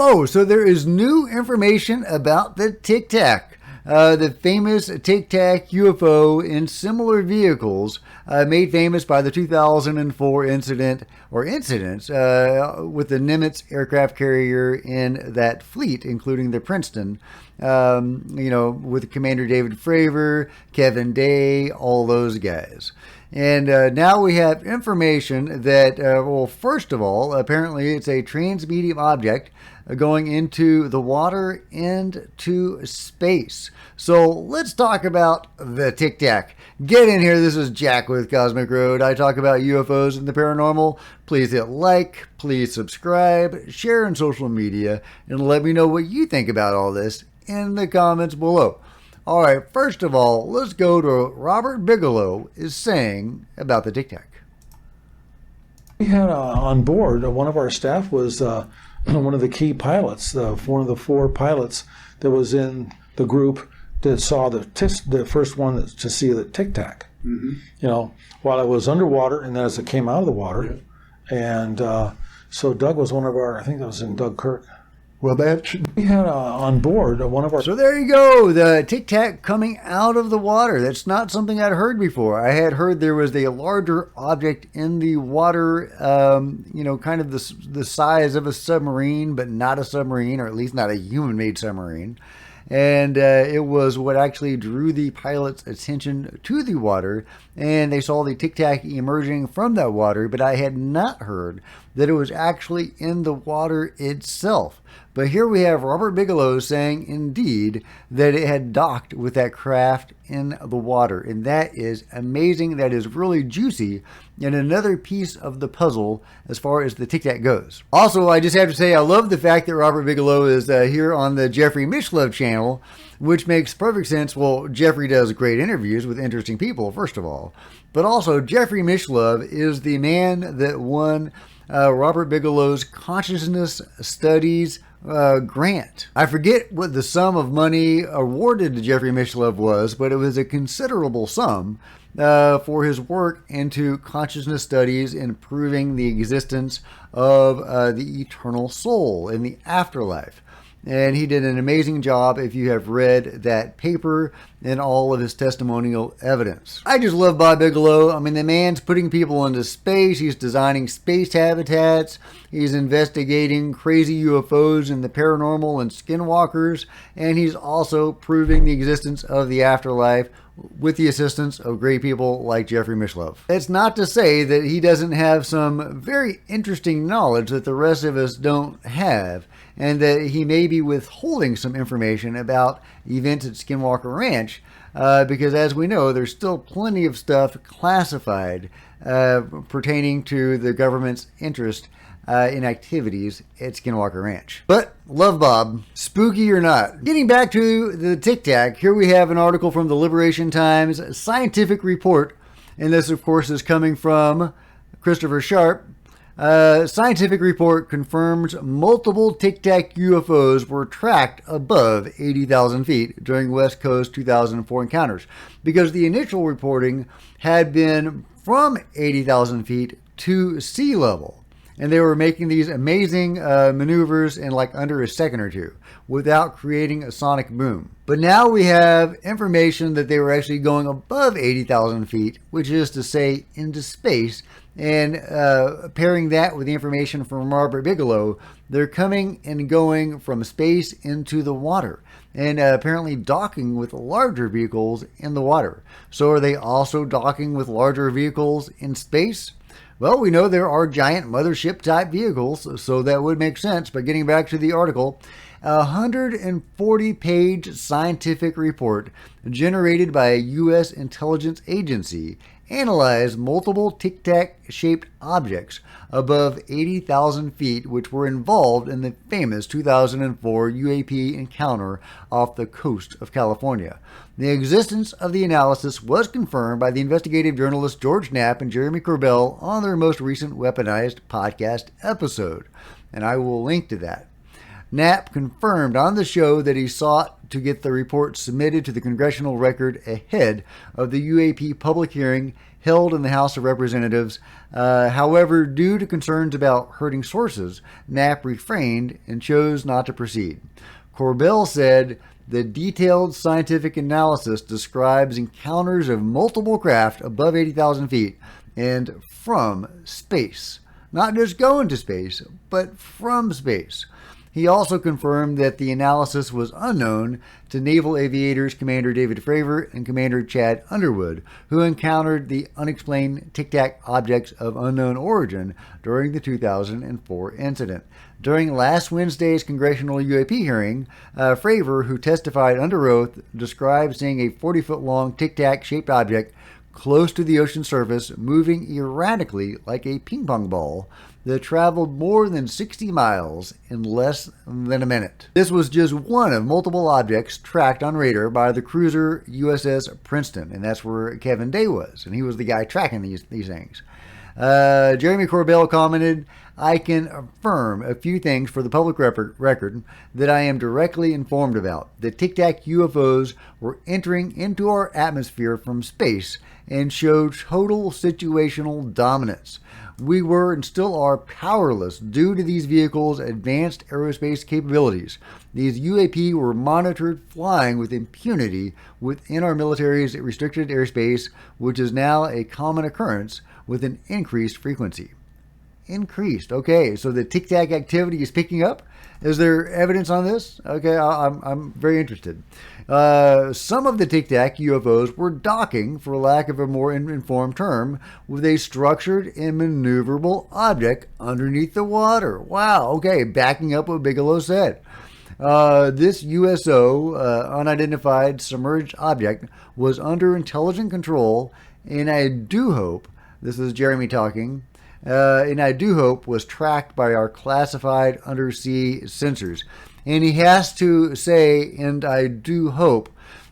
Oh, so there is new information about the Tic Tac. The famous Tic Tac UFO in similar vehicles, made famous by the 2004 incidents with the Nimitz aircraft carrier in that fleet, including the Princeton, with Commander David Fravor, Kevin Day, all those guys. And now we have information that, first of all, apparently it's a transmedium object going into the water and to space. So let's talk about the Tic Tac. Get in here. This is Jack with Cosmic Road. I talk about UFOs and the paranormal. Please hit like, please subscribe, share on social media, and let me know what you think about all this in the comments below. All right, first of all, let's go to Robert Bigelow is saying about the Tic Tac. We had on board, one of our staff was one of the key pilots, one of the 4 pilots that was in the group that saw the first one to see the Tic Tac. Mm-hmm. While it was underwater and then as it came out of the water. Yeah. And so Doug was one of our, I think that was in Doug Kirk. Well, we had on board one of our... So there you go, the Tic Tac coming out of the water. That's not something I'd heard before. I had heard there was a larger object in the water, kind of the size of a submarine, but not a submarine, or at least not a human-made submarine. And it was what actually drew the pilot's attention to the water, and they saw the Tic Tac emerging from that water, but I had not heard that it was actually in the water itself. But here we have Robert Bigelow saying, indeed, that it had docked with that craft in the water. And that is amazing. That is really juicy. And another piece of the puzzle as far as the Tic Tac goes. Also, I just have to say, I love the fact that Robert Bigelow is here on the Jeffrey Mishlove channel, which makes perfect sense. Well, Jeffrey does great interviews with interesting people, first of all. But also, Jeffrey Mishlove is the man that won Robert Bigelow's Consciousness Studies grant. I forget what the sum of money awarded to Jeffrey Mishlove was, but it was a considerable sum for his work into consciousness studies and proving the existence of the eternal soul in the afterlife. And he did an amazing job if you have read that paper and all of his testimonial evidence. I just love Bob Bigelow. I mean, the man's putting people into space. He's designing space habitats. He's investigating crazy UFOs and the paranormal and skinwalkers. And he's also proving the existence of the afterlife with the assistance of great people like Jeffrey Mishlove. It's not to say that he doesn't have some very interesting knowledge that the rest of us don't have, and that he may be withholding some information about events at Skinwalker Ranch, because as we know, there's still plenty of stuff classified pertaining to the government's interest in activities at Skinwalker Ranch. But love Bob, spooky or not. Getting back to the Tic Tac, here we have an article from the Liberation Times scientific report, and this of course is coming from Christopher Sharp. Scientific report confirms multiple Tic Tac UFOs were tracked above 80,000 feet during West Coast 2004 encounters, because the initial reporting had been from 80,000 feet to sea level. And they were making these amazing maneuvers in like under a second or two without creating a sonic boom. But now we have information that they were actually going above 80,000 feet, which is to say into space. And pairing that with the information from Robert Bigelow, they're coming and going from space into the water. And apparently docking with larger vehicles in the water. So are they also docking with larger vehicles in space? Well, we know there are giant mothership type vehicles, so that would make sense. But getting back to the article, a 140-page scientific report generated by a U.S. intelligence agency analyzed multiple Tic Tac shaped objects above 80,000 feet which were involved in the famous 2004 U.A.P. encounter off the coast of California. The existence of the analysis was confirmed by the investigative journalists George Knapp and Jeremy Corbell on their most recent Weaponized podcast episode, and I will link to that. Knapp confirmed on the show that he sought to get the report submitted to the Congressional record ahead of the U.A.P. public hearing held in the House of Representatives. However, due to concerns about hurting sources, Knapp refrained and chose not to proceed. Corbell said, "The detailed scientific analysis describes encounters of multiple craft above 80,000 feet and from space. Not just going to space, but from space." He also confirmed that the analysis was unknown to Naval Aviators Commander David Fravor and Commander Chad Underwood, who encountered the unexplained Tic Tac objects of unknown origin during the 2004 incident. During last Wednesday's Congressional U.A.P. hearing, Fravor, who testified under oath, described seeing a 40-foot-long Tic Tac-shaped object close to the ocean surface, moving erratically like a ping pong ball that traveled more than 60 miles in less than a minute. This was just one of multiple objects tracked on radar by the cruiser USS Princeton, and that's where Kevin Day was, and he was the guy tracking these things. Jeremy Corbell commented, "I can affirm a few things for the public record that I am directly informed about. The Tic Tac UFOs were entering into our atmosphere from space and showed total situational dominance. We were and still are powerless due to these vehicles' advanced aerospace capabilities. These UAP were monitored flying with impunity within our military's restricted airspace, which is now a common occurrence with an increased frequency." Increased. Okay, so the Tic Tac activity is picking up. Is there evidence on this? Okay, I'm very interested. Some of the Tic Tac UFOs were docking, for lack of a more informed term, with a structured and maneuverable object underneath the water. Wow, okay, backing up what Bigelow said. This USO, unidentified submerged object, was under intelligent control, and I do hope, this is Jeremy talking, and I do hope was tracked by our classified undersea sensors. And he has to say, and I do hope,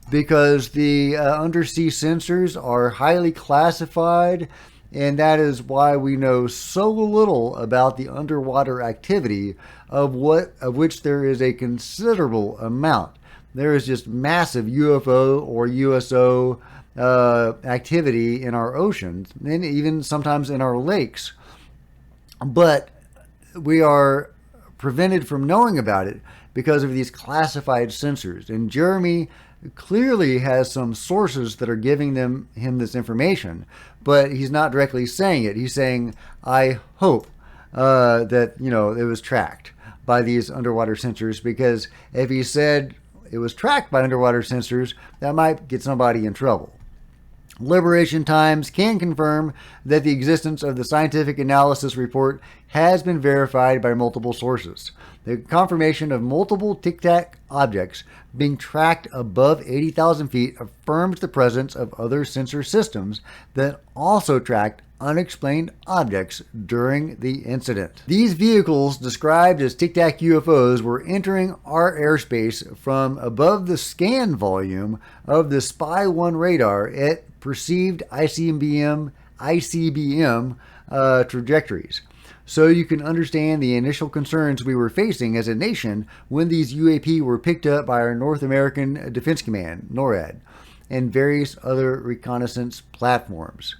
because the undersea sensors are highly classified, and that is why we know so little about the underwater activity of which there is a considerable amount. There is just massive UFO or USO activity in our oceans, and even sometimes in our lakes. But we are prevented from knowing about it because of these classified sensors. And Jeremy clearly has some sources that are giving him this information, but he's not directly saying it. He's saying, I hope that, it was tracked by these underwater sensors, because if he said it was tracked by underwater sensors, that might get somebody in trouble. Liberation Times can confirm that the existence of the scientific analysis report has been verified by multiple sources. The confirmation of multiple Tic Tac objects being tracked above 80,000 feet affirms the presence of other sensor systems that also tracked unexplained objects during the incident. These vehicles, described as Tic Tac UFOs, were entering our airspace from above the scan volume of the Spy-1 radar at perceived ICBM trajectories. So you can understand the initial concerns we were facing as a nation when these UAP were picked up by our North American Defense Command, NORAD, and various other reconnaissance platforms.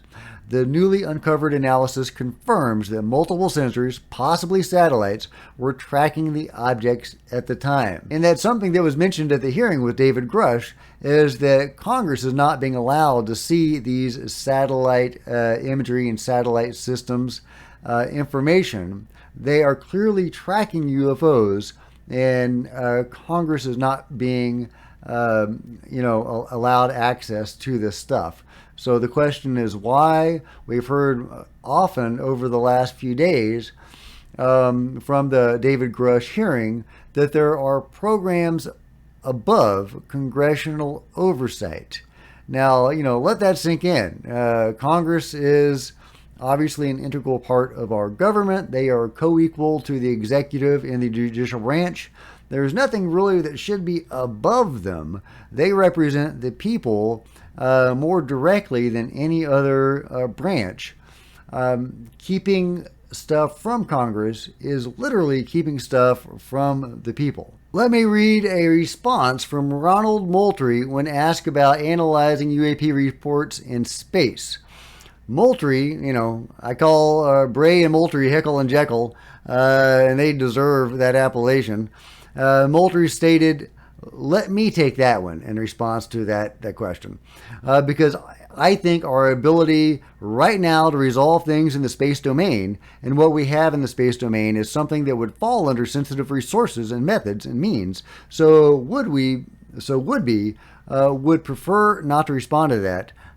The newly uncovered analysis confirms that multiple sensors, possibly satellites, were tracking the objects at the time. And that's something that was mentioned at the hearing with David Grush, is that Congress is not being allowed to see these satellite imagery and satellite systems information. They are clearly tracking UFOs, and Congress is not being allowed access to this stuff. So the question is why. We've heard often over the last few days from the David Grush hearing that there are programs above congressional oversight. Now, let that sink in. Congress is obviously an integral part of our government. They are co-equal to the executive and the judicial branch. There's nothing really that should be above them. They represent the people more directly than any other branch. Keeping stuff from Congress is literally keeping stuff from the people. Let me read a response from Ronald Moultrie when asked about analyzing UAP reports in space. Moultrie, I call Bray and Moultrie Heckle and Jekyll, and they deserve that appellation. Moultrie stated, "Let me take that one," in response to that question, because I think our ability right now to resolve things in the space domain and what we have in the space domain is something that would fall under sensitive resources and methods and means. So would prefer not to respond to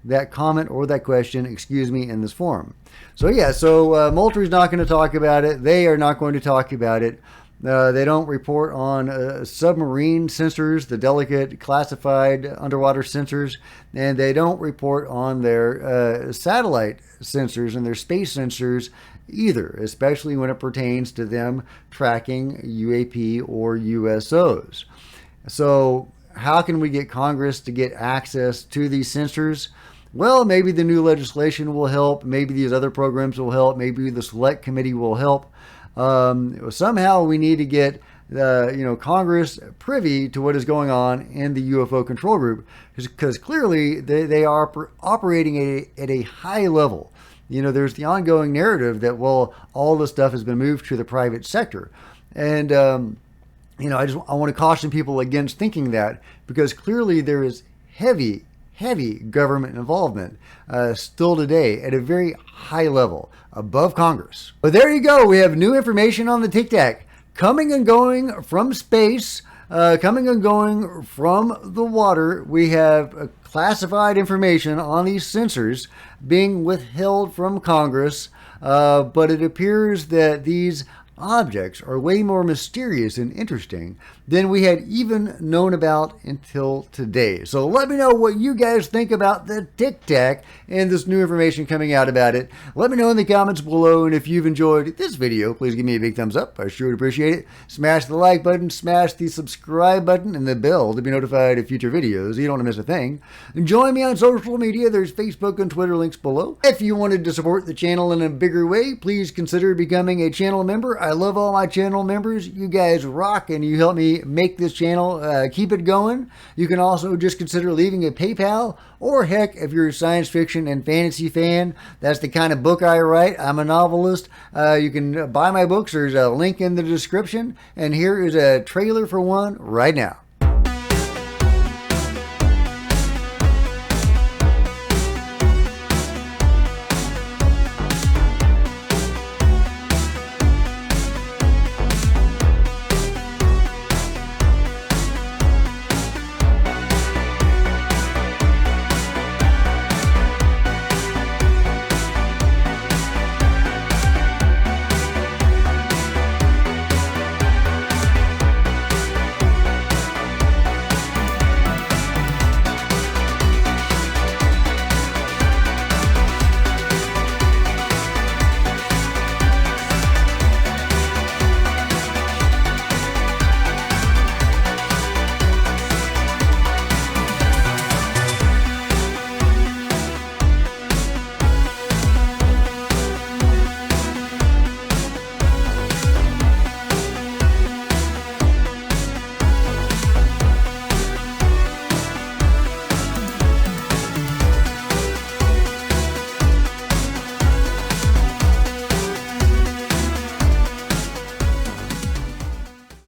that comment or that question, in this forum. So Moultrie's not going to talk about it. They are not going to talk about it. They don't report on submarine sensors, the delicate classified underwater sensors, and they don't report on their satellite sensors and their space sensors either, especially when it pertains to them tracking UAP or USOs. So how can we get Congress to get access to these sensors? Well, maybe the new legislation will help. Maybe these other programs will help. Maybe the select committee will help. Somehow we need to get Congress privy to what is going on in the UFO control group, because clearly they are operating at a high level. There's the ongoing narrative that, well, all this stuff has been moved to the private sector. And, I want to caution people against thinking that, because clearly there is heavy government involvement still today at a very high level above Congress. But there you go. We have new information on the Tic Tac coming and going from space, coming and going from the water. We have classified information on these sensors being withheld from Congress, but it appears that these objects are way more mysterious and interesting than we had even known about until today. So let me know what you guys think about the Tic Tac and this new information coming out about it. Let me know in the comments below, and if you've enjoyed this video, please give me a big thumbs up. I sure would appreciate it. Smash the like button, smash the subscribe button, and the bell to be notified of future videos. You don't want to miss a thing. And join me on social media. There's Facebook and Twitter links below. If you wanted to support the channel in a bigger way, please consider becoming a channel member. I love all my channel members. You guys rock, and you help me make this channel keep it going. You can also just consider leaving a PayPal, or heck, if you're a science fiction and fantasy fan, that's the kind of book I write. I'm a novelist. You can buy my books. There's a link in the description, and here is a trailer for one right now.